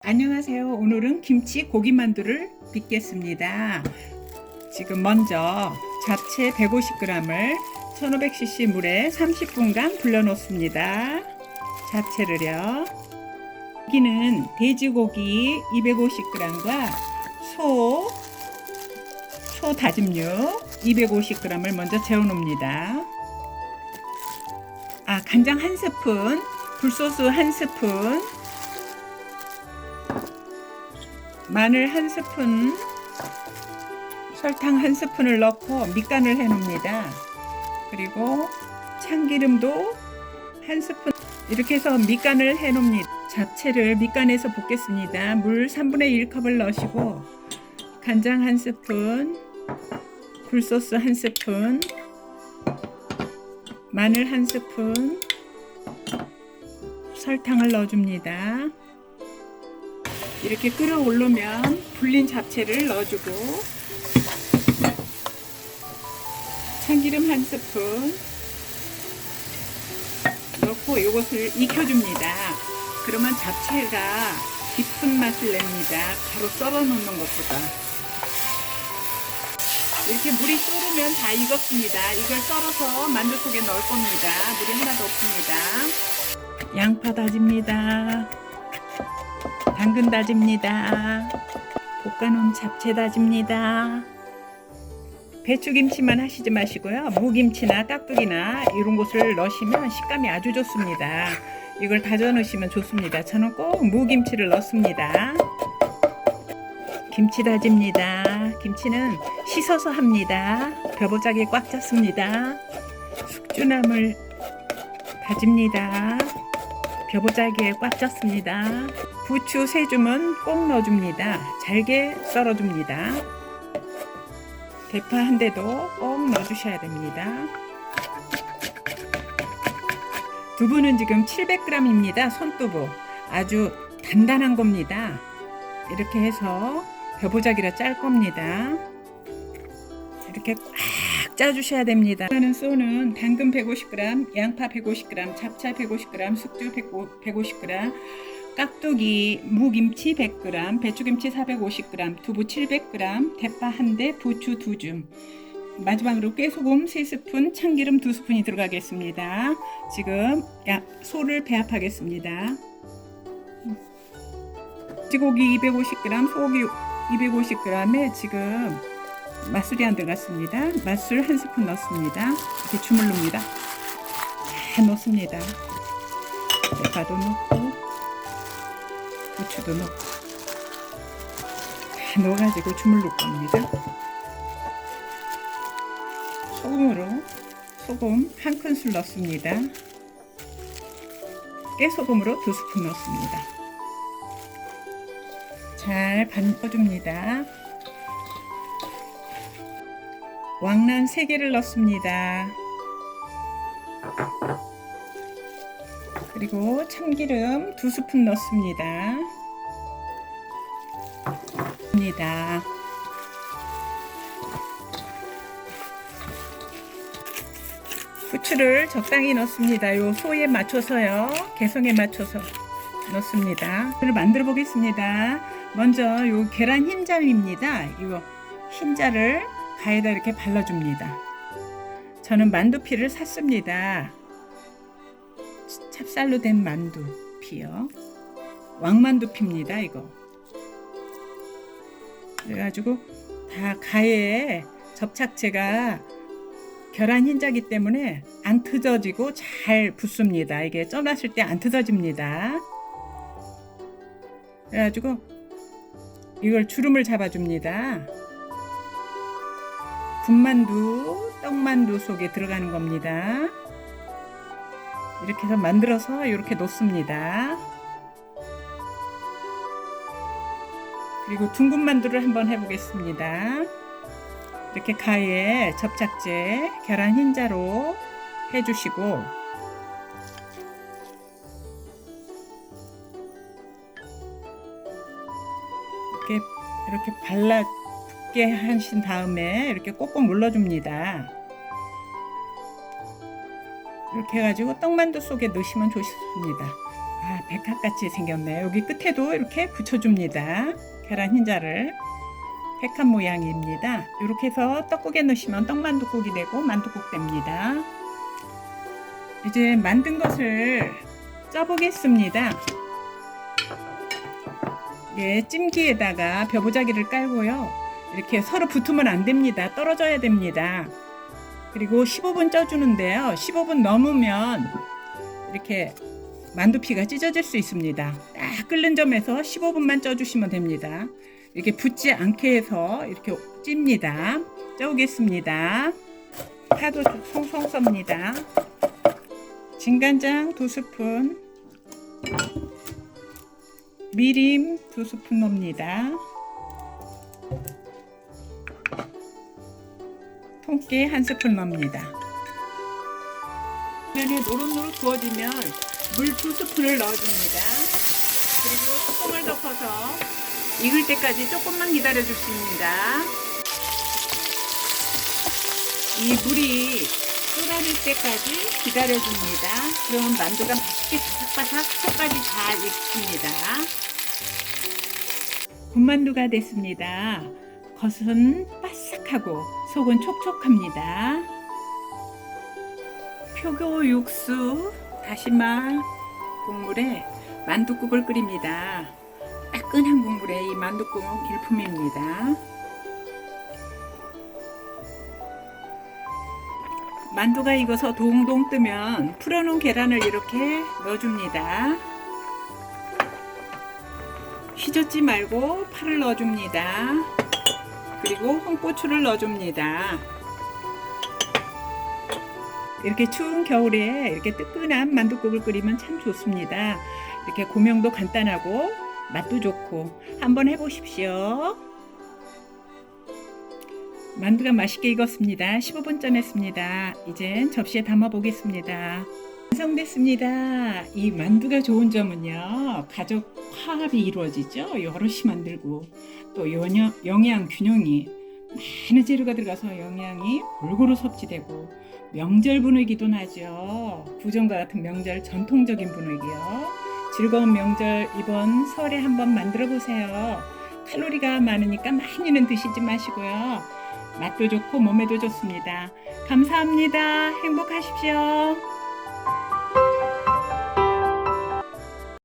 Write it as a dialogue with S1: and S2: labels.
S1: 안녕하세요. 오늘은 김치 고기만두를 빚겠습니다. 지금 먼저 잡채 150g을 1500cc 물에 30분간 불려 놓습니다. 잡채를요. 고기는 돼지고기 250g과 소 다짐육 250g을 먼저 재워 놓습니다. 간장 1스푼, 굴소스 1스푼, 마늘 1스푼, 설탕 1스푼을 넣고 밑간을 해 놓습니다. 그리고 참기름도 1스푼, 이렇게 해서 밑간을 해 놓습니다. 잡채를 밑간해서 볶겠습니다. 물 3분의 1컵을 넣으시고 간장 1스푼, 굴소스 1스푼, 마늘 1스푼, 설탕을 넣어줍니다. 이렇게 끓어오르면 불린 잡채를 넣어주고 참기름 1스푼 넣고 이것을 익혀줍니다. 그러면 잡채가 깊은 맛을 냅니다. 바로 썰어 놓는 것보다. 이렇게 물이 끓으면 다 익었습니다. 이걸 썰어서 만두 속에 넣을 겁니다. 물이 하나도 없습니다. 양파 다집니다. 당근 다집니다. 볶아놓은 잡채 다집니다. 배추김치만 하시지 마시고요. 무김치나 깍두기나 이런 것을 넣으시면 식감이 아주 좋습니다. 이걸 다져 넣으시면 좋습니다. 저는 꼭 무김치를 넣습니다. 김치 다집니다. 김치는 씻어서 합니다. 벼보자기 꽉 찼습니다. 숙주나물 다집니다. 벼보자기에 꽉 찼습니다. 부추 3줌은 꼭 넣어줍니다. 잘게 썰어줍니다. 대파 한 대도 꼭 넣어주셔야 됩니다. 두부는 지금 700g입니다. 손두부. 아주 단단한 겁니다. 이렇게 해서 벼보자기라 짤 겁니다. 이렇게 꽉 짜주셔야 됩니다. 쏘는 당근 150g, 양파 150g, 잡채 150g, 숙주 150g, 깍두기, 무김치 100g, 배추김치 450g, 두부 700g, 대파 1대, 부추 2줌. 마지막으로 깨소금 3스푼, 참기름 2스푼이 들어가겠습니다. 지금 소를 배합하겠습니다. 돼지고기 250g, 소고기 250g에 지금 맛술이 안 들어갔습니다. 맛술 1스푼 넣습니다. 이렇게 주물릅니다. 다 넣습니다. 대파도 넣고 부추도 넣고 다 넣어가지고 주물릴 겁니다. 소금 1큰술 넣습니다. 깨소금으로 2스푼 넣습니다. 잘 반꿔줍니다. 왕란 3개를 넣습니다. 그리고 참기름 2스푼 넣습니다. 부추를 적당히 넣습니다. 요 소에 맞춰서요. 개성에 맞춰서 넣습니다. 이걸 만들어 보겠습니다. 먼저 요 계란 흰자입니다. 이거 흰자를 가에다 이렇게 발라줍니다. 저는 만두피를 샀습니다. 찹쌀로 된 만두피요. 왕만두피입니다. 이거. 그래가지고 다 가에 접착제가 계란 흰자기 때문에 안 트져지고 잘 붙습니다. 이게 쪄놨을 때 안 트져집니다. 그래가지고 이걸 주름을 잡아줍니다. 군만두, 떡만두 속에 들어가는 겁니다. 이렇게 해서 만들어서 이렇게 놓습니다. 그리고 둥근만두를 한번 해보겠습니다. 이렇게 가에 접착제 계란 흰자로 해주시고 이렇게 발라 붙게 하신 다음에 이렇게 꼭꼭 눌러줍니다. 이렇게 해가지고 떡만두 속에 넣으시면 좋습니다. 아, 백합같이 생겼네. 여기 끝에도 이렇게 붙여줍니다. 계란 흰자를. 백합 모양입니다. 이렇게 해서 떡국에 넣으시면 떡만둣국이 되고 만둣국 됩니다. 이제 만든 것을 쪄보겠습니다. 예, 찜기에다가 벼보자기를 깔고요. 이렇게 서로 붙으면 안 됩니다. 떨어져야 됩니다. 그리고 15분 쪄주는데요. 15분 넘으면 이렇게 만두피가 찢어질 수 있습니다. 딱 끓는 점에서 15분만 쪄주시면 됩니다. 이렇게 붙지 않게 해서 이렇게 찝니다. 쪄오겠습니다. 파도 송송 썹니다. 진간장 2스푼, 미림 2스푼 넣습니다. 통깨 1스푼 넣습니다. 면이 노릇노릇 구워지면 물 2스푼을 넣어줍니다. 그리고 뚜껑을 덮어서 익을 때까지 조금만 기다려 주십니다. 이 물이 쏟아질 때까지 기다려 줍니다. 그럼 만두가 맛있게 바삭바삭 속까지 잘 익습니다. 군만두가 됐습니다. 겉은 바삭하고 속은 촉촉합니다. 표고 육수, 다시마 국물에 만두국을 끓입니다. 따끈한 국물에 이 만두국은 일품입니다. 만두가 익어서 동동 뜨면 풀어놓은 계란을 이렇게 넣어줍니다. 휘젓지 말고 파를 넣어줍니다. 그리고 홍고추를 넣어줍니다. 이렇게 추운 겨울에 이렇게 뜨끈한 만두국을 끓이면 참 좋습니다. 이렇게 고명도 간단하고 맛도 좋고 한번 해보십시오. 만두가 맛있게 익었습니다. 15분 쪄냈습니다. 이젠 접시에 담아 보겠습니다. 완성됐습니다. 이 만두가 좋은 점은요, 가족 화합이 이루어지죠. 여럿이 만들고 또 영양 균형이 많은 재료가 들어가서 영양이 골고루 섭취되고 명절 분위기도 나죠. 구정과 같은 명절 전통적인 분위기요. 즐거운 명절 이번 설에 한번 만들어 보세요. 칼로리가 많으니까 많이는 드시지 마시고요. 맛도 좋고 몸에도 좋습니다. 감사합니다. 행복하십시오.